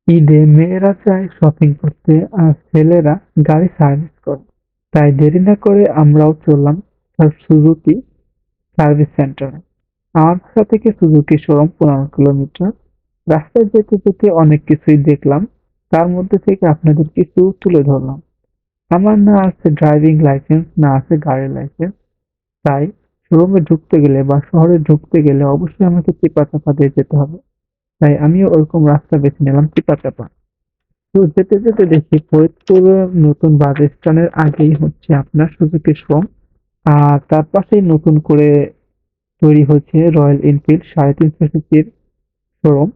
ঈদে মেয়েরা চায় শপিং করতে আর ছেলেরা গাড়ি সার্ভিস করতে। তাই দেরি না করে আমরাও চললাম সুজুকি সার্ভিস সেন্টারে। আমার বাসা থেকে সুজুকি শোরুম 15 কিলোমিটার। রাস্তায় যেতে যেতে অনেক কিছুই দেখলাম, তার মধ্যে থেকে আপনাদের কিছু তুলে ধরলাম। আমার না আছে ড্রাইভিং লাইসেন্স, না আছে গাড়ির লাইসেন্স। তাই শোরুমে ঢুকতে গেলে বা শহরে ঢুকতে গেলে অবশ্যই আমাকে চিপা চাপা দিয়ে যেতে হবে। তাই আমিও ওরকম রাস্তা বেছে নিলাম, চিপা চাপা। তো যেতে যেতে দেখি ফরিদপুর নতুন বাস স্ট্যান্ডের আগেই হচ্ছে আপনার সুজুকি শোরুম। আর তার পাশেই নতুন করে তৈরি হচ্ছে রয়্যাল এনফিল্ড 350 সিসির শোরুম।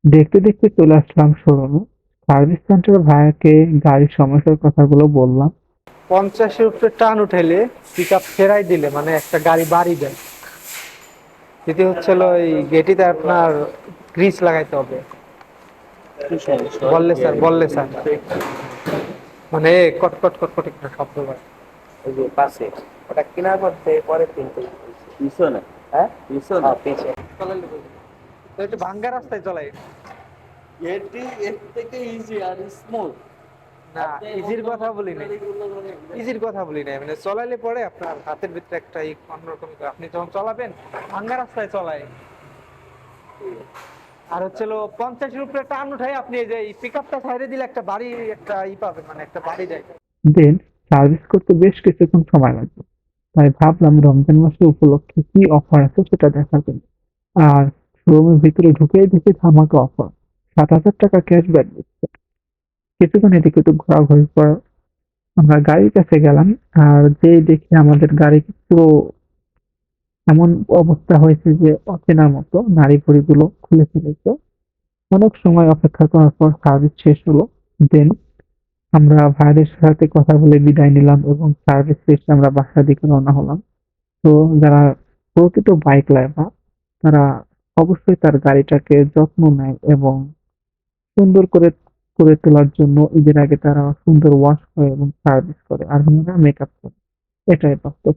দেখতে দেখতে চলে আসলাম শোরুমে। সার্ভিস সেন্টার ভাইয়াকে গাড়ির সমস্যার কথাগুলো বললাম। 50-এর উপরে টান উঠাইলে পিক আপ ফেরাই দিলে মানে একটা গাড়ি বাড়ি দেয়। যেটি হচ্ছে হলো এই গেটিতে আপনার গ্রিস লাগাইতে হবে। বললে স্যার মানে কট কট কট কট একটা শব্দ হয়। ওই যে পাশে ওটা কেনার পর পরে কিনতে পিছনে। হ্যাঁ পিছনে পিছে তো একটু ভাঙ্গা রাস্তায় চলাই এটি এর থেকে ইজি আর স্মুথ। না। ইজির কথা বলি না, ইজির কথা বলি না, মানে চলাইলে পরে আপনার হাতের ভিতরে একটা অন্যরকম আপনি যখন চলাবেন ভাঙ্গা রাস্তায় চলাই। আর হচ্ছে 50-এর উপরে টান উঠাই আপনি এই যে পিক আপটা সাইডে দিলে একটা বাড়ি একটা পাবেন, মানে একটা বাড়ি দেয়। দেন সার্ভিস করতে বেশ কিছুক্ষণ সময় লাগবে। তাই ভাবলাম রমজান মাসে উপলক্ষে কি অফার আছে সেটা দেখার জন্য। আর শোরুমের ভিতরে ঢুকেই দেখি ধামাকা অফার, 7,000 টাকা ক্যাশব্যাক দিচ্ছে। কিছুক্ষণ এদিকে একটু ঘোরাঘুরির পর আমরা গাড়ির কাছে গেলাম। আর যেই দেখি আমাদের গাড়ি পুরো এমন অবস্থা হয়েছে যে অচেনার মতো, নাড়ি ভুড়িগুলো খুলে ফেলেছে। অনেক সময় অপেক্ষা করার পর সার্ভিস শেষ হলো। দেন আমরা ভাইদের সাথে কথা বলে বিদায় নিলাম এবং সার্ভিস শেষে আমরা বাসার দিকে রওনা হলাম। তো যারা প্রকৃত বাইক লাভার তারা অবশ্যই তার গাড়িটাকে যত্ন নেয় এবং সুন্দর করে করে তোলার জন্য ঈদের আগে তারা সুন্দর ওয়াশ করে এবং সার্ভিস করে আর মেয়েরা মেকআপ করে। এটাই বাস্তব।